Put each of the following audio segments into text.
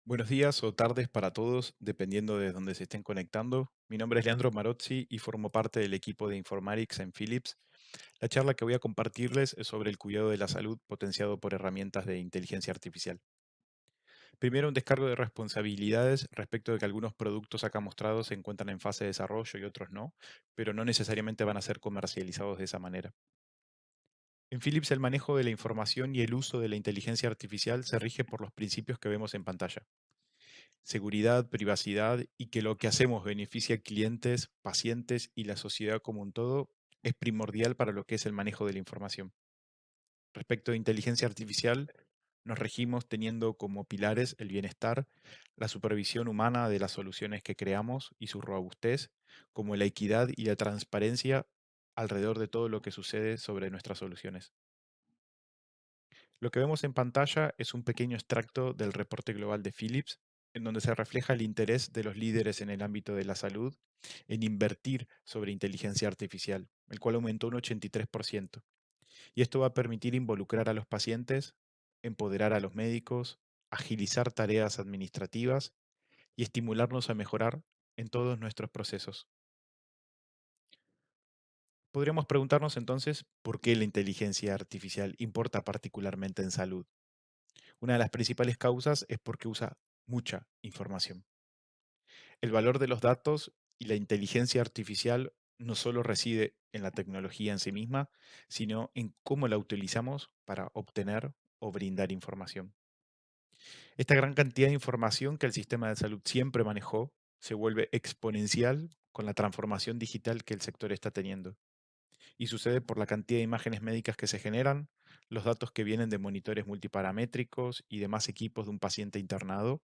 Buenos días o tardes para todos, dependiendo de dónde se estén conectando. Mi nombre es Leandro Marozzi y formo parte del equipo de Informatics en Philips. La charla que voy a compartirles es sobre el cuidado de la salud potenciado por herramientas de inteligencia artificial. Primero, un descargo de responsabilidades respecto de que algunos productos acá mostrados se encuentran en fase de desarrollo y otros no, pero no necesariamente van a ser comercializados de esa manera. En Philips, el manejo de la información y el uso de la inteligencia artificial se rige por los principios que vemos en pantalla: seguridad, privacidad y que lo que hacemos beneficie a clientes, pacientes y la sociedad como un todo es primordial para lo que es el manejo de la información. Respecto de inteligencia artificial, nos regimos teniendo como pilares el bienestar, la supervisión humana de las soluciones que creamos y su robustez, como la equidad y la transparencia alrededor de todo lo que sucede sobre nuestras soluciones. Lo que vemos en pantalla es un pequeño extracto del reporte global de Philips, en donde se refleja el interés de los líderes en el ámbito de la salud en invertir sobre inteligencia artificial, el cual aumentó un 83%. Y esto va a permitir involucrar a los pacientes, empoderar a los médicos, agilizar tareas administrativas y estimularnos a mejorar en todos nuestros procesos. Podríamos preguntarnos entonces por qué la inteligencia artificial importa particularmente en salud. Una de las principales causas es porque usa mucha información. El valor de los datos y la inteligencia artificial no solo reside en la tecnología en sí misma, sino en cómo la utilizamos para obtener o brindar información. Esta gran cantidad de información que el sistema de salud siempre manejó se vuelve exponencial con la transformación digital que el sector está teniendo. Y sucede por la cantidad de imágenes médicas que se generan, los datos que vienen de monitores multiparamétricos y demás equipos de un paciente internado,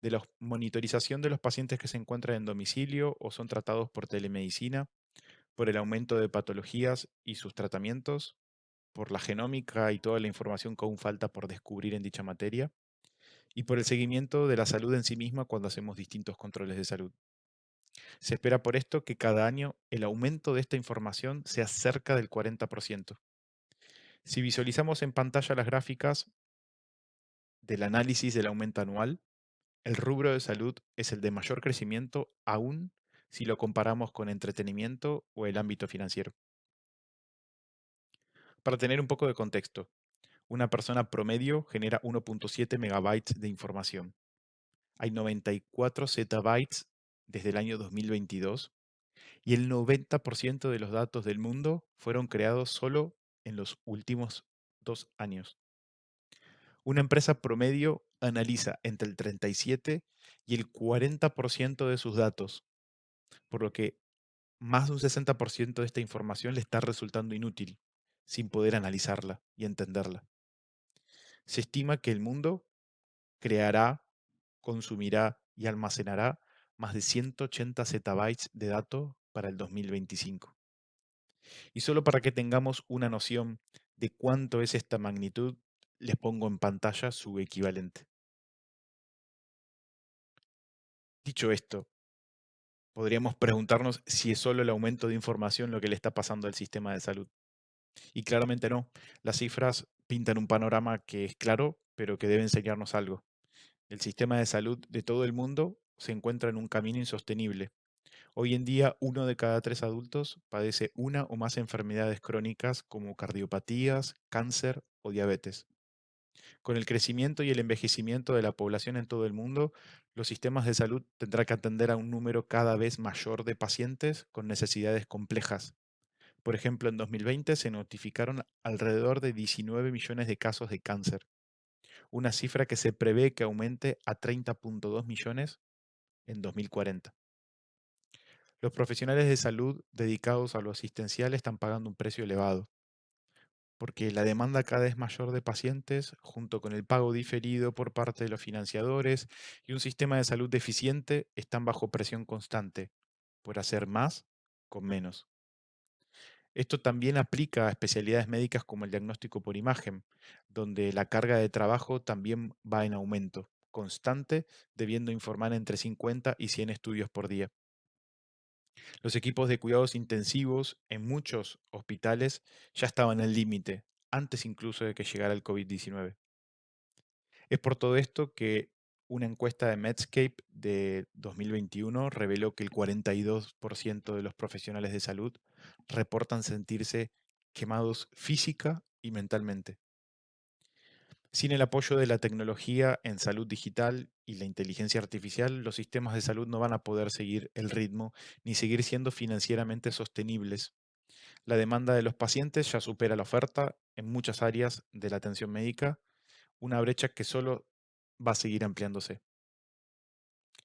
de la monitorización de los pacientes que se encuentran en domicilio o son tratados por telemedicina, por el aumento de patologías y sus tratamientos, por la genómica y toda la información que aún falta por descubrir en dicha materia, y por el seguimiento de la salud en sí misma cuando hacemos distintos controles de salud. Se espera por esto que cada año el aumento de esta información sea cerca del 40%. Si visualizamos en pantalla las gráficas del análisis del aumento anual, el rubro de salud es el de mayor crecimiento aún si lo comparamos con entretenimiento o el ámbito financiero. Para tener un poco de contexto, una persona promedio genera 1.7 megabytes de información. Hay 94 zettabytes desde el año 2022 y el 90% de los datos del mundo fueron creados solo en los últimos 2 años. Una empresa promedio analiza entre el 37 y el 40% de sus datos, por lo que más de un 60% de esta información le está resultando inútil, sin poder analizarla y entenderla. Se estima que el mundo creará, consumirá y almacenará más de 180 zettabytes de datos para el 2025. Y solo para que tengamos una noción de cuánto es esta magnitud, les pongo en pantalla su equivalente. Dicho esto, podríamos preguntarnos si es solo el aumento de información lo que le está pasando al sistema de salud. Y claramente no. Las cifras pintan un panorama que es claro, pero que debe enseñarnos algo. El sistema de salud de todo el mundo se encuentra en un camino insostenible. Hoy en día, 1 de cada 3 adultos padece una o más enfermedades crónicas como cardiopatías, cáncer o diabetes. Con el crecimiento y el envejecimiento de la población en todo el mundo, los sistemas de salud tendrán que atender a un número cada vez mayor de pacientes con necesidades complejas. Por ejemplo, en 2020 se notificaron alrededor de 19 millones de casos de cáncer, una cifra que se prevé que aumente a 30,2 millones en 2040. Los profesionales de salud dedicados a lo asistencial están pagando un precio elevado, porque la demanda cada vez mayor de pacientes, junto con el pago diferido por parte de los financiadores y un sistema de salud deficiente, están bajo presión constante por hacer más con menos. Esto también aplica a especialidades médicas como el diagnóstico por imagen, donde la carga de trabajo también va en aumento constante, debiendo informar entre 50 y 100 estudios por día. Los equipos de cuidados intensivos en muchos hospitales ya estaban al límite, antes incluso de que llegara el COVID-19. Es por todo esto que Una encuesta de Medscape de 2021 reveló que el 42% de los profesionales de salud reportan sentirse quemados física y mentalmente. Sin el apoyo de la tecnología en salud digital y la inteligencia artificial, los sistemas de salud no van a poder seguir el ritmo ni seguir siendo financieramente sostenibles. La demanda de los pacientes ya supera la oferta en muchas áreas de la atención médica, una brecha que solo va a seguir ampliándose.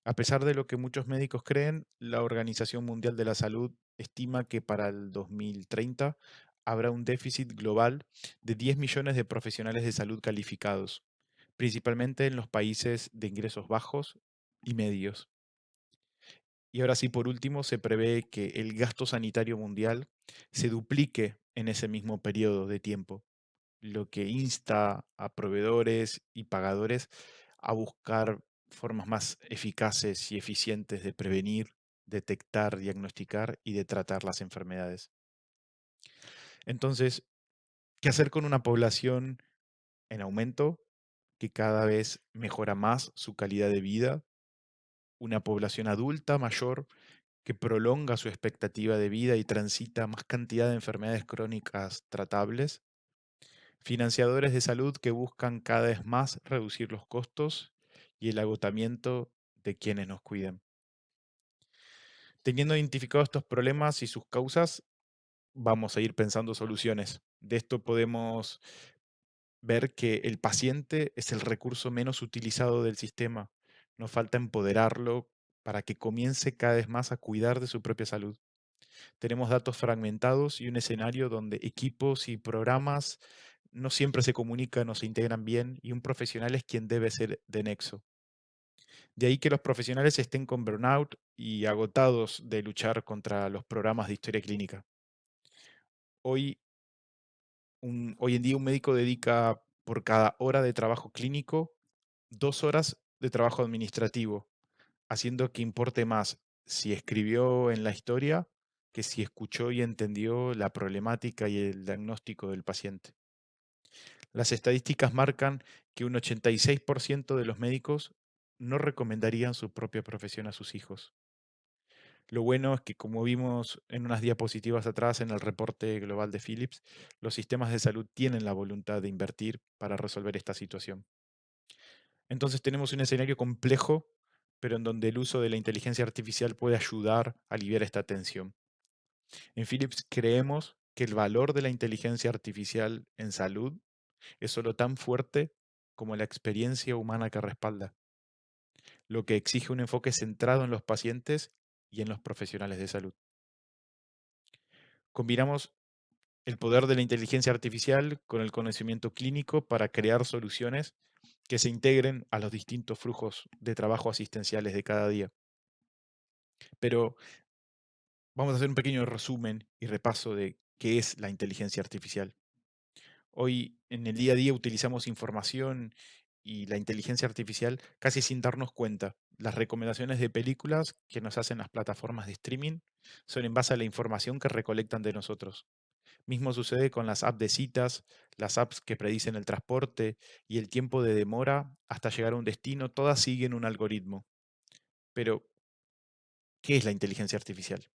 A pesar de lo que muchos médicos creen, la Organización Mundial de la Salud estima que para el 2030 habrá un déficit global de 10 millones de profesionales de salud calificados, principalmente en los países de ingresos bajos y medios. Y ahora sí, por último, se prevé que el gasto sanitario mundial se duplique en ese mismo periodo de tiempo, lo que insta a proveedores y pagadores a buscar formas más eficaces y eficientes de prevenir, detectar, diagnosticar y de tratar las enfermedades. Entonces, ¿qué hacer con una población en aumento que cada vez mejora más su calidad de vida? Una población adulta mayor que prolonga su expectativa de vida y transita más cantidad de enfermedades crónicas tratables, financiadores de salud que buscan cada vez más reducir los costos y el agotamiento de quienes nos cuidan. Teniendo identificados estos problemas y sus causas, vamos a ir pensando soluciones. De esto podemos ver que el paciente es el recurso menos utilizado del sistema. Nos falta empoderarlo para que comience cada vez más a cuidar de su propia salud. Tenemos datos fragmentados y un escenario donde equipos y programas no siempre se comunican o se integran bien y un profesional es quien debe ser de nexo. De ahí que los profesionales estén con burnout y agotados de luchar contra los programas de historia clínica. Hoy, hoy en día un médico dedica por cada hora de trabajo clínico 2 horas de trabajo administrativo, haciendo que importe más si escribió en la historia que si escuchó y entendió la problemática y el diagnóstico del paciente. Las estadísticas marcan que un 86% de los médicos no recomendarían su propia profesión a sus hijos. Lo bueno es que, como vimos en unas diapositivas atrás en el reporte global de Philips, los sistemas de salud tienen la voluntad de invertir para resolver esta situación. Entonces tenemos un escenario complejo, pero en donde el uso de la inteligencia artificial puede ayudar a aliviar esta tensión. En Philips creemos que el valor de la inteligencia artificial en salud es solo tan fuerte como la experiencia humana que respalda, lo que exige un enfoque centrado en los pacientes y en los profesionales de salud. Combinamos el poder de la inteligencia artificial con el conocimiento clínico para crear soluciones que se integren a los distintos flujos de trabajo asistenciales de cada día. Pero vamos a hacer un pequeño resumen y repaso de qué es la inteligencia artificial. Hoy en el día a día utilizamos información y la inteligencia artificial casi sin darnos cuenta. Las recomendaciones de películas que nos hacen las plataformas de streaming son en base a la información que recolectan de nosotros. Mismo sucede con las apps de citas, las apps que predicen el transporte y el tiempo de demora hasta llegar a un destino, todas siguen un algoritmo. Pero, ¿qué es la inteligencia artificial?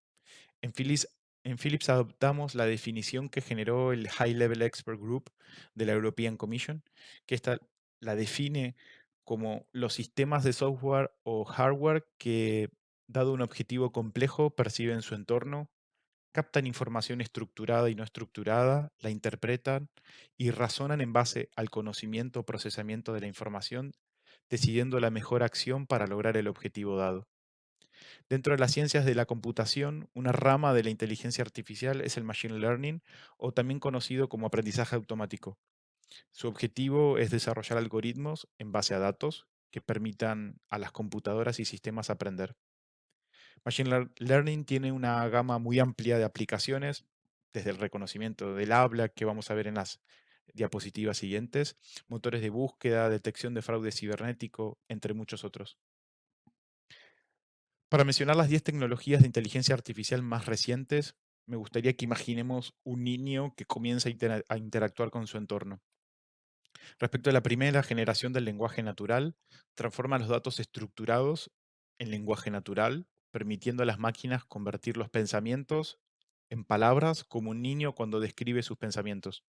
En Philips, en Philips adoptamos la definición que generó el High Level Expert Group de la European Commission, que esta la define como los sistemas de software o hardware que, dado un objetivo complejo, perciben su entorno, captan información estructurada y no estructurada, la interpretan y razonan en base al conocimiento o procesamiento de la información, decidiendo la mejor acción para lograr el objetivo dado. Dentro de las ciencias de la computación, una rama de la inteligencia artificial es el machine learning, o también conocido como aprendizaje automático. Su objetivo es desarrollar algoritmos en base a datos que permitan a las computadoras y sistemas aprender. Learning tiene una gama muy amplia de aplicaciones, desde el reconocimiento del habla, que vamos a ver en las diapositivas siguientes, motores de búsqueda, detección de fraude cibernético, entre muchos otros. Para mencionar las 10 tecnologías de inteligencia artificial más recientes, me gustaría que imaginemos un niño que comienza a interactuar con su entorno. Respecto a la primera generación del lenguaje natural, transforma los datos estructurados en lenguaje natural, permitiendo a las máquinas convertir los pensamientos en palabras como un niño cuando describe sus pensamientos.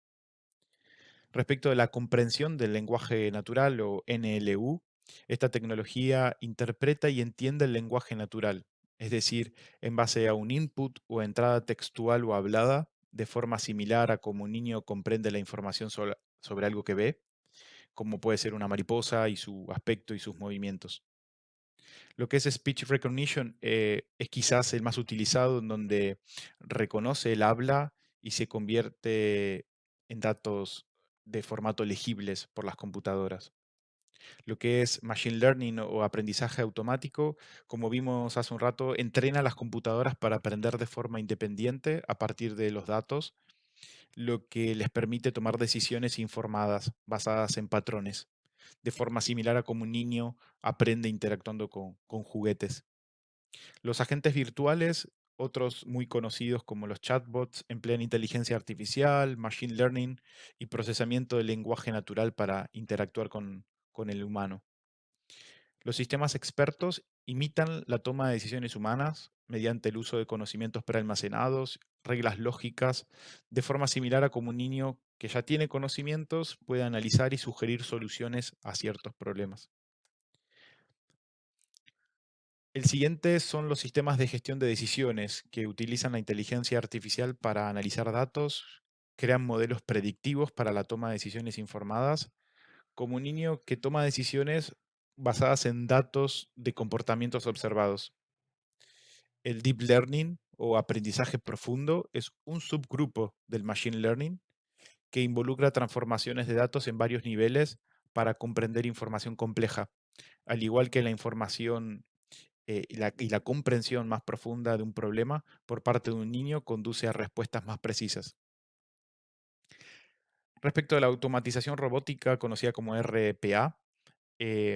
Respecto de la comprensión del lenguaje natural o NLU, esta tecnología interpreta y entiende el lenguaje natural, es decir, en base a un input o entrada textual o hablada, de forma similar a como un niño comprende la información sobre algo que ve, como puede ser una mariposa y su aspecto y sus movimientos. Lo que es speech recognition es quizás el más utilizado, en donde reconoce el habla y se convierte en datos de formato legibles por las computadoras. Lo que es machine learning o aprendizaje automático, como vimos hace un rato, entrena a las computadoras para aprender de forma independiente a partir de los datos, lo que les permite tomar decisiones informadas basadas en patrones, de forma similar a como un niño aprende interactuando con juguetes. Los agentes virtuales, otros muy conocidos como los chatbots, emplean inteligencia artificial, machine learning y procesamiento del lenguaje natural para interactuar con el humano. Los sistemas expertos imitan la toma de decisiones humanas mediante el uso de conocimientos prealmacenados, reglas lógicas, de forma similar a como un niño que ya tiene conocimientos puede analizar y sugerir soluciones a ciertos problemas. El siguiente son los sistemas de gestión de decisiones que utilizan la inteligencia artificial para analizar datos, crean modelos predictivos para la toma de decisiones informadas, como un niño que toma decisiones basadas en datos de comportamientos observados. El deep learning o aprendizaje profundo es un subgrupo del machine learning que involucra transformaciones de datos en varios niveles para comprender información compleja, al igual que la información y la comprensión más profunda de un problema por parte de un niño conduce a respuestas más precisas. Respecto a la automatización robótica, conocida como RPA,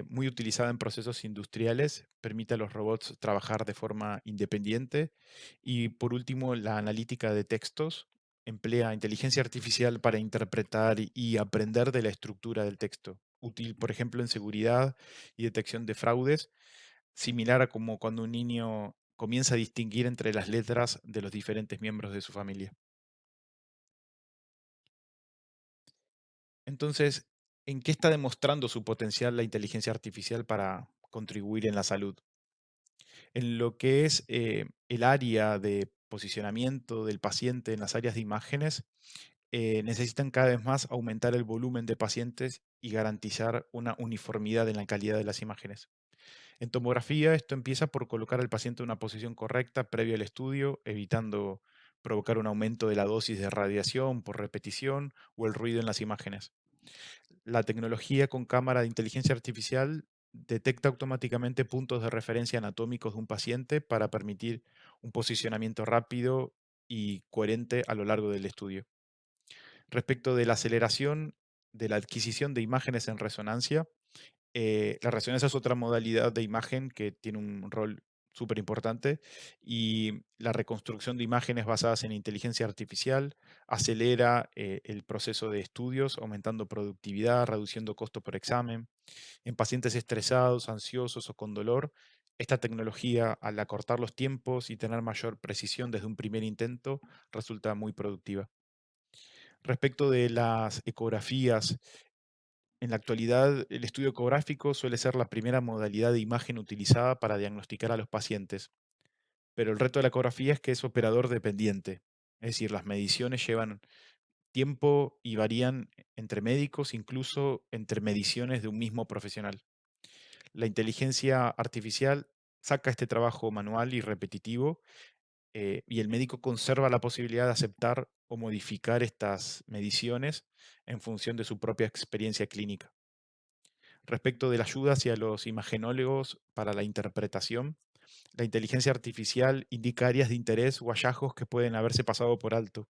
muy utilizada en procesos industriales, permite a los robots trabajar de forma independiente. Y por último, la analítica de textos emplea inteligencia artificial para interpretar y aprender de la estructura del texto, útil, por ejemplo, en seguridad y detección de fraudes, similar a como cuando un niño comienza a distinguir entre las letras de los diferentes miembros de su familia. Entonces, ¿en qué está demostrando su potencial la inteligencia artificial para contribuir en la salud? En lo que es el área de posicionamiento del paciente en las áreas de imágenes, necesitan cada vez más aumentar el volumen de pacientes y garantizar una uniformidad en la calidad de las imágenes. En tomografía, esto empieza por colocar al paciente en una posición correcta previo al estudio, evitando provocar un aumento de la dosis de radiación por repetición o el ruido en las imágenes. La tecnología con cámara de inteligencia artificial detecta automáticamente puntos de referencia anatómicos de un paciente para permitir un posicionamiento rápido y coherente a lo largo del estudio. Respecto de la aceleración de la adquisición de imágenes en resonancia, la resonancia es otra modalidad de imagen que tiene un rol súper importante, y la reconstrucción de imágenes basadas en inteligencia artificial acelera el proceso de estudios, aumentando productividad, reduciendo costo por examen. En pacientes estresados, ansiosos o con dolor, esta tecnología, al acortar los tiempos y tener mayor precisión desde un primer intento, resulta muy productiva. Respecto de las ecografías, en la actualidad, el estudio ecográfico suele ser la primera modalidad de imagen utilizada para diagnosticar a los pacientes, pero el reto de la ecografía es que es operador dependiente, es decir, las mediciones llevan tiempo y varían entre médicos, incluso entre mediciones de un mismo profesional. La inteligencia artificial saca este trabajo manual y repetitivo, y el médico conserva la posibilidad de aceptar o modificar estas mediciones en función de su propia experiencia clínica. Respecto de la ayuda hacia los imagenólogos para la interpretación, la inteligencia artificial indica áreas de interés o hallazgos que pueden haberse pasado por alto.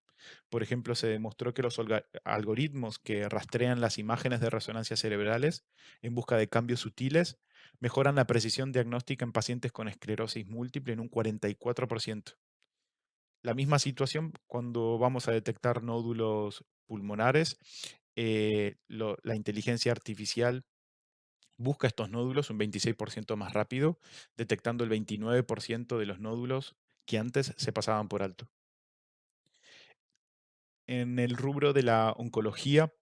Por ejemplo, se demostró que los algoritmos que rastrean las imágenes de resonancia cerebrales en busca de cambios sutiles mejoran la precisión diagnóstica en pacientes con esclerosis múltiple en un 44%. La misma situación cuando vamos a detectar nódulos pulmonares. la inteligencia artificial busca estos nódulos un 26% más rápido, detectando el 29% de los nódulos que antes se pasaban por alto. En el rubro de la oncología,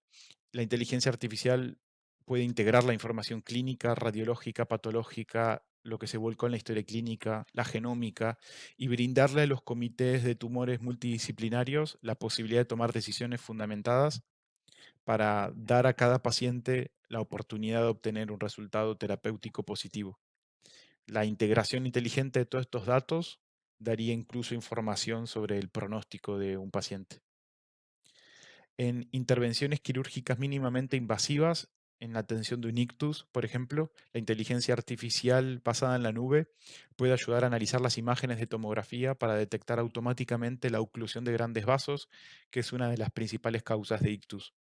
la inteligencia artificial puede integrar la información clínica, radiológica, patológica, lo que se volcó en la historia clínica, la genómica, y brindarle a los comités de tumores multidisciplinarios la posibilidad de tomar decisiones fundamentadas para dar a cada paciente la oportunidad de obtener un resultado terapéutico positivo. La integración inteligente de todos estos datos daría incluso información sobre el pronóstico de un paciente. En intervenciones quirúrgicas mínimamente invasivas, en la atención de un ictus, por ejemplo, la inteligencia artificial basada en la nube puede ayudar a analizar las imágenes de tomografía para detectar automáticamente la oclusión de grandes vasos, que es una de las principales causas de ictus,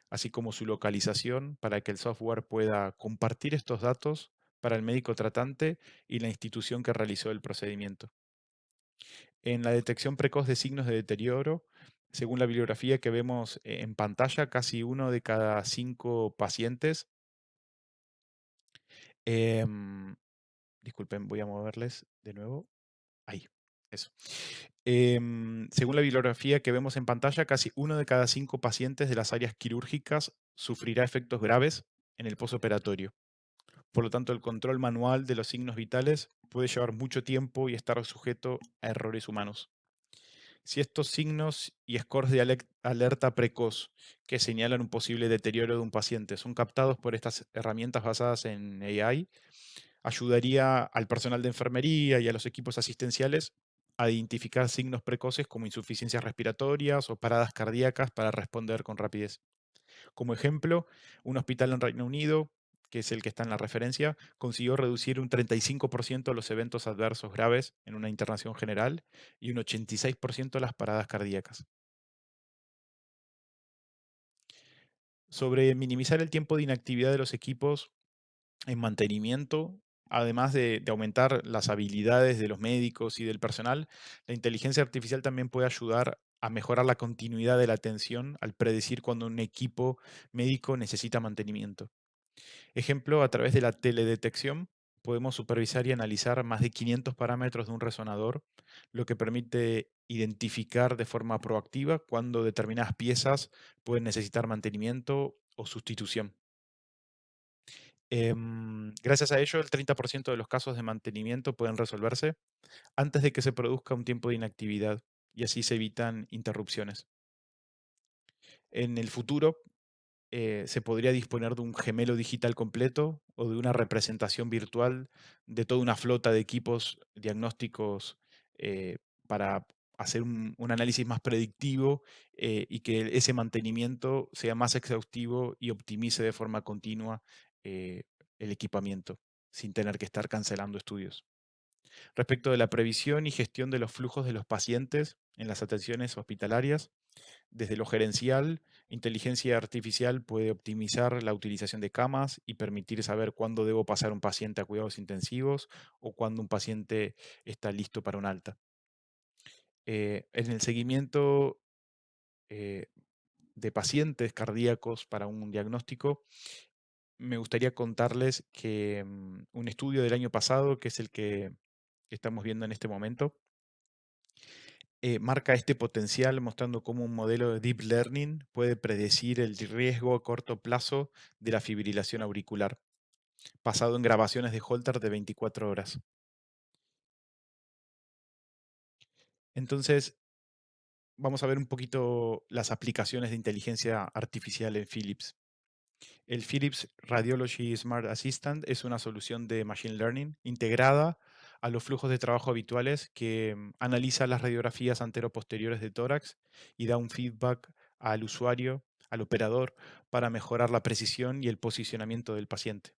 así como su localización para que el software pueda compartir estos datos para el médico tratante y la institución que realizó el procedimiento. En la detección precoz de signos de deterioro, según la bibliografía que vemos en pantalla, casi uno de cada 5 pacientes, em, disculpen, voy a moverles de nuevo. Ahí, eso. Según la bibliografía que vemos en pantalla, casi uno de cada 5 pacientes de las áreas quirúrgicas sufrirá efectos graves en el posoperatorio. Por lo tanto, el control manual de los signos vitales puede llevar mucho tiempo y estar sujeto a errores humanos. Si estos signos y scores de alerta precoz que señalan un posible deterioro de un paciente son captados por estas herramientas basadas en AI, ayudaría al personal de enfermería y a los equipos asistenciales a identificar signos precoces como insuficiencias respiratorias o paradas cardíacas para responder con rapidez. Como ejemplo, un hospital en Reino Unido, que es el que está en la referencia, consiguió reducir un 35% los eventos adversos graves en una internación general y un 86% las paradas cardíacas. Sobre minimizar el tiempo de inactividad de los equipos en mantenimiento, además de aumentar las habilidades de los médicos y del personal, la inteligencia artificial también puede ayudar a mejorar la continuidad de la atención al predecir cuando un equipo médico necesita mantenimiento. Ejemplo, a través de la teledetección podemos supervisar y analizar más de 500 parámetros de un resonador, lo que permite identificar de forma proactiva cuando determinadas piezas pueden necesitar mantenimiento o sustitución. Gracias a ello, el 30% de los casos de mantenimiento pueden resolverse antes de que se produzca un tiempo de inactividad y así se evitan interrupciones. En el futuro, se podría disponer de un gemelo digital completo o de una representación virtual de toda una flota de equipos diagnósticos para hacer un análisis más predictivo y que ese mantenimiento sea más exhaustivo y optimice de forma continua eh, el equipamiento, sin tener que estar cancelando estudios. Respecto de la previsión y gestión de los flujos de los pacientes en las atenciones hospitalarias, desde lo gerencial, inteligencia artificial puede optimizar la utilización de camas y permitir saber cuándo debo pasar un paciente a cuidados intensivos o cuándo un paciente está listo para un alta. En el seguimiento eh, de pacientes cardíacos para un diagnóstico, me gustaría contarles que un estudio del año pasado, que es el que estamos viendo en este momento, marca este potencial mostrando cómo un modelo de deep learning puede predecir el riesgo a corto plazo de la fibrilación auricular, basado en grabaciones de Holter de 24 horas. Entonces, vamos a ver un poquito las aplicaciones de inteligencia artificial en Philips. El Philips Radiology Smart Assistant es una solución de Machine Learning integrada a los flujos de trabajo habituales que analiza las radiografías anteroposteriores de tórax y da un feedback al usuario, al operador, para mejorar la precisión y el posicionamiento del paciente.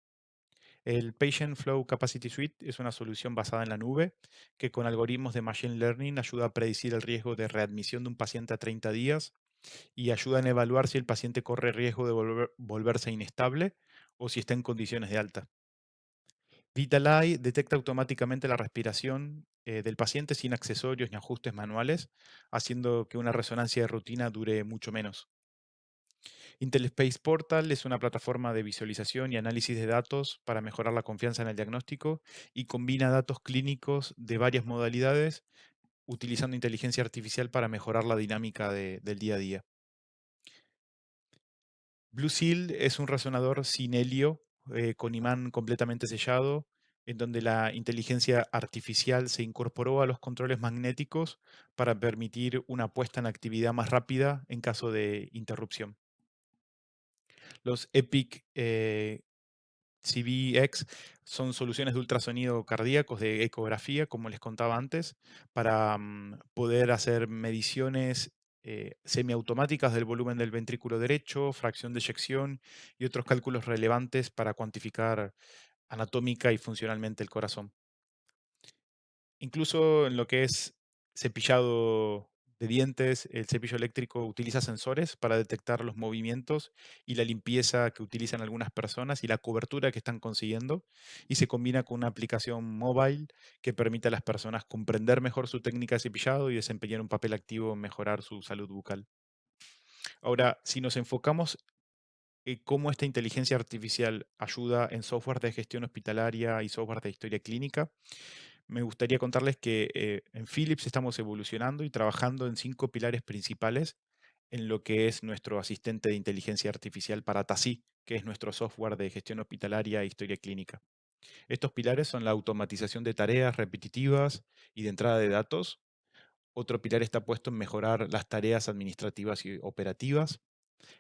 El Patient Flow Capacity Suite es una solución basada en la nube que con algoritmos de Machine Learning ayuda a predecir el riesgo de readmisión de un paciente a 30 días y ayudan a evaluar si el paciente corre riesgo de volverse inestable o si está en condiciones de alta. VitalEye detecta automáticamente la respiración del paciente sin accesorios ni ajustes manuales, haciendo que una resonancia de rutina dure mucho menos. Intel Space Portal es una plataforma de visualización y análisis de datos para mejorar la confianza en el diagnóstico y combina datos clínicos de varias modalidades utilizando inteligencia artificial para mejorar la dinámica del día a día. Blue Seal es un resonador sin helio con imán completamente sellado, en donde la inteligencia artificial se incorporó a los controles magnéticos para permitir una puesta en actividad más rápida en caso de interrupción. Los EPIC CVX son soluciones de ultrasonido cardíacos, de ecografía, como les contaba antes, para poder hacer mediciones semiautomáticas del volumen del ventrículo derecho, fracción de eyección y otros cálculos relevantes para cuantificar anatómica y funcionalmente el corazón. Incluso en lo que es cepillado de dientes, el cepillo eléctrico utiliza sensores para detectar los movimientos y la limpieza que utilizan algunas personas y la cobertura que están consiguiendo, y se combina con una aplicación móvil que permite a las personas comprender mejor su técnica de cepillado y desempeñar un papel activo en mejorar su salud bucal. Ahora, si nos enfocamos en cómo esta inteligencia artificial ayuda en software de gestión hospitalaria y software de historia clínica, me gustaría contarles que en Philips estamos evolucionando y trabajando en 5 pilares principales en lo que es nuestro asistente de inteligencia artificial para TASI, que es nuestro software de gestión hospitalaria e historia clínica. Estos pilares son la automatización de tareas repetitivas y de entrada de datos. Otro pilar está puesto en mejorar las tareas administrativas y operativas.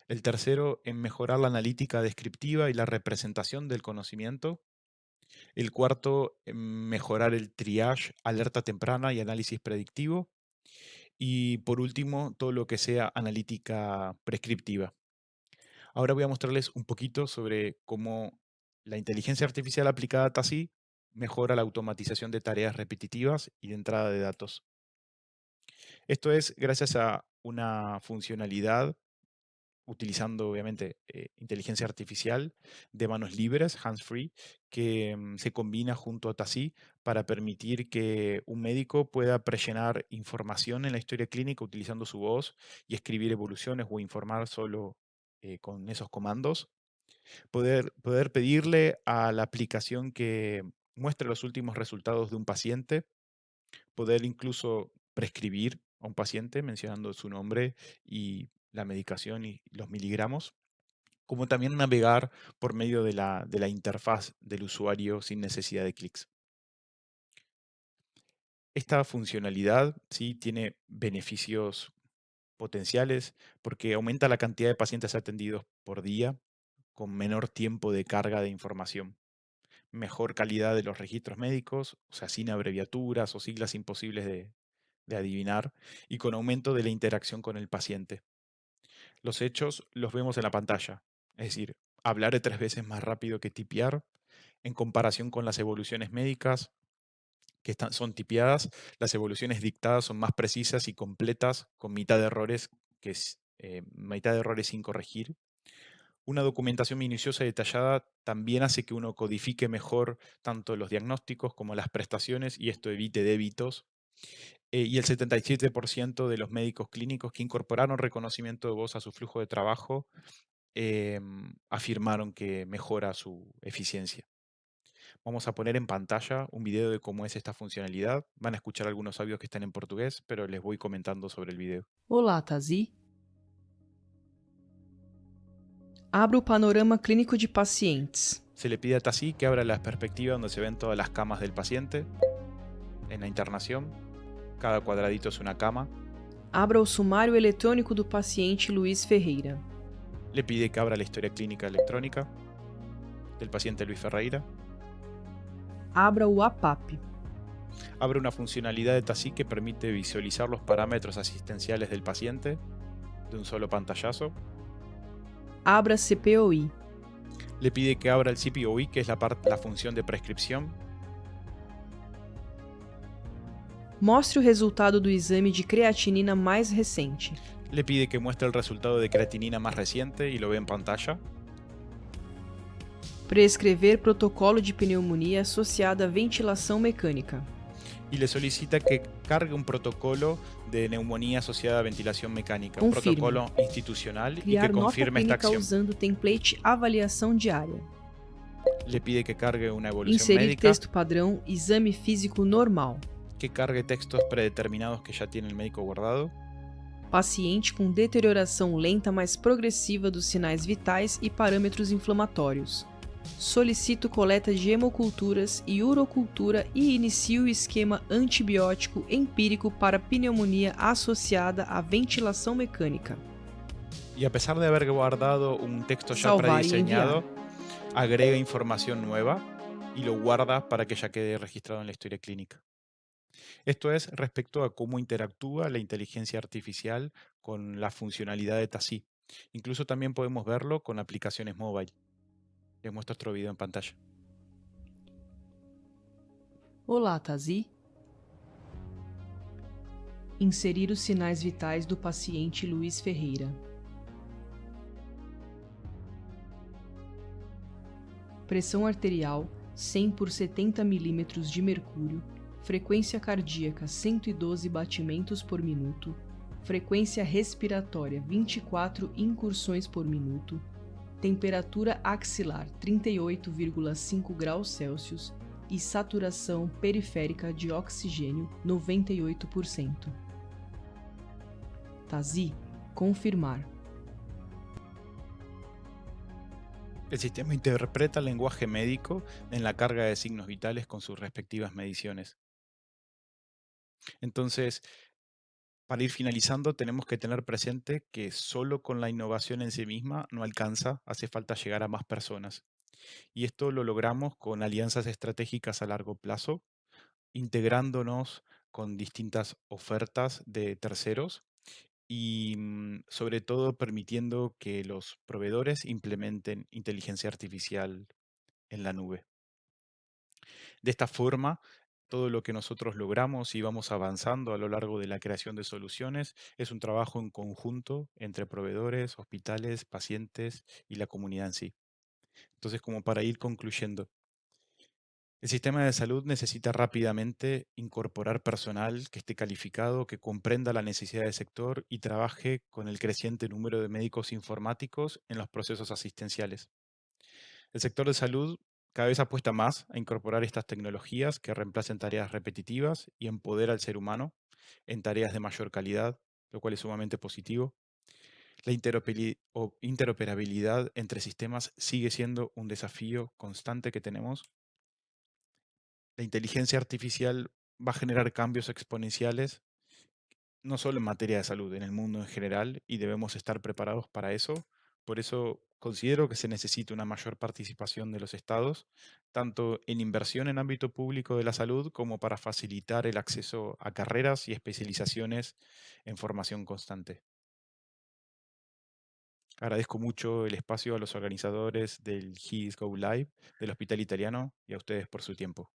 El tercero, en mejorar la analítica descriptiva y la representación del conocimiento. El cuarto, mejorar el triage, alerta temprana y análisis predictivo. Y por último, todo lo que sea analítica prescriptiva. Ahora voy a mostrarles un poquito sobre cómo la inteligencia artificial aplicada a TASI mejora la automatización de tareas repetitivas y de entrada de datos. Esto es gracias a una funcionalidad utilizando obviamente inteligencia artificial de manos libres, hands-free, que se combina junto a TASI para permitir que un médico pueda prellenar información en la historia clínica utilizando su voz y escribir evoluciones o informar solo con esos comandos. Poder pedirle a la aplicación que muestre los últimos resultados de un paciente, poder incluso prescribir a un paciente mencionando su nombre y la medicación y los miligramos, como también navegar por medio de la interfaz del usuario sin necesidad de clics. Esta funcionalidad sí tiene beneficios potenciales porque aumenta la cantidad de pacientes atendidos por día con menor tiempo de carga de información, mejor calidad de los registros médicos, o sea, sin abreviaturas o siglas imposibles de adivinar, y con aumento de la interacción con el paciente. Los hechos los vemos en la pantalla, es decir, hablar de 3 veces más rápido que tipear, en comparación con las evoluciones médicas que son tipeadas, las evoluciones dictadas son más precisas y completas, con mitad de errores, mitad de errores sin corregir. Una documentación minuciosa y detallada también hace que uno codifique mejor tanto los diagnósticos como las prestaciones y esto evite débitos. Y el 77% de los médicos clínicos que incorporaron reconocimiento de voz a su flujo de trabajo afirmaron que mejora su eficiencia. Vamos a poner en pantalla un video de cómo es esta funcionalidad. Van a escuchar algunos audios que están en portugués, pero les voy comentando sobre el video. Olá, Tazi. Abra o panorama clínico de pacientes. Se le pide a TASI que abra la perspectiva donde se ven todas las camas del paciente en la internación. Cada cuadradito es una cama. Abra o sumário eletrônico do paciente Luiz Ferreira. Le pide que abra la historia clínica electrónica del paciente Luis Ferreira. Abra o APAP. Abre una funcionalidad de TASI que permite visualizar los parámetros asistenciales del paciente de un solo pantallazo. Abra CPOI. Le pide que abra el CPOI, que es la función de prescripción. Mostre o resultado do exame de creatinina mais recente. Le pide que muestre el resultado de creatinina más reciente y lo ve en pantalla. Prescrever protocolo de pneumonia associada à ventilação mecânica. y le solicita que cargue un protocolo de neumonía asociada a ventilación mecánica, un Confirme. protocolo institucional y que Criar nota confirme esta clínica acción. usando template avaliação diária. Le pide que cargue una evolución Inserir médica, texto padrão, exame físico normal. que cargue textos predeterminados que ya tiene el médico guardado, Paciente com deterioração lenta mais progressiva dos sinais vitais e parâmetros inflamatórios. Solicito coleta de hemoculturas e urocultura e inicio o esquema antibiótico empírico para pneumonia associada à ventilação mecânica. y a pesar de haber guardado un texto ya Salvar y prediseñado, agrega información nueva y lo guarda para que ya quede registrado en la historia clínica. Esto es respecto a cómo interactúa la inteligencia artificial con la funcionalidad de TASI. Incluso también podemos verlo con aplicaciones mobile. Les muestro otro video en pantalla. Olá, Tazi. Inserir os sinais vitais do paciente Luiz Ferreira. Pressão arterial 100 por 70 milímetros de mercúrio, frequência cardíaca 112 batimentos por minuto, frequência respiratória 24 incursões por minuto, temperatura axilar 38,5 graus Celsius e saturação periférica de oxigênio 98%. Tazi, confirmar. El sistema interpreta el lenguaje médico en la carga de signos vitales con sus respectivas mediciones. Entonces, para ir finalizando, tenemos que tener presente que solo con la innovación en sí misma no alcanza, hace falta llegar a más personas. Y esto lo logramos con alianzas estratégicas a largo plazo, integrándonos con distintas ofertas de terceros y sobre todo permitiendo que los proveedores implementen inteligencia artificial en la nube. De esta forma, todo lo que nosotros logramos y vamos avanzando a lo largo de la creación de soluciones es un trabajo en conjunto entre proveedores, hospitales, pacientes y la comunidad en sí. Entonces, como para ir concluyendo, el sistema de salud necesita rápidamente incorporar personal que esté calificado, que comprenda la necesidad del sector y trabaje con el creciente número de médicos informáticos en los procesos asistenciales. El sector de salud cada vez apuesta más a incorporar estas tecnologías que reemplacen tareas repetitivas y empodera al ser humano en tareas de mayor calidad, lo cual es sumamente positivo. La interoperabilidad entre sistemas sigue siendo un desafío constante que tenemos. La inteligencia artificial va a generar cambios exponenciales, no solo en materia de salud, en el mundo en general, y debemos estar preparados para eso. Por eso considero que se necesita una mayor participación de los estados, tanto en inversión en ámbito público de la salud como para facilitar el acceso a carreras y especializaciones en formación constante. Agradezco mucho el espacio a los organizadores del HIS Go Live del Hospital Italiano y a ustedes por su tiempo.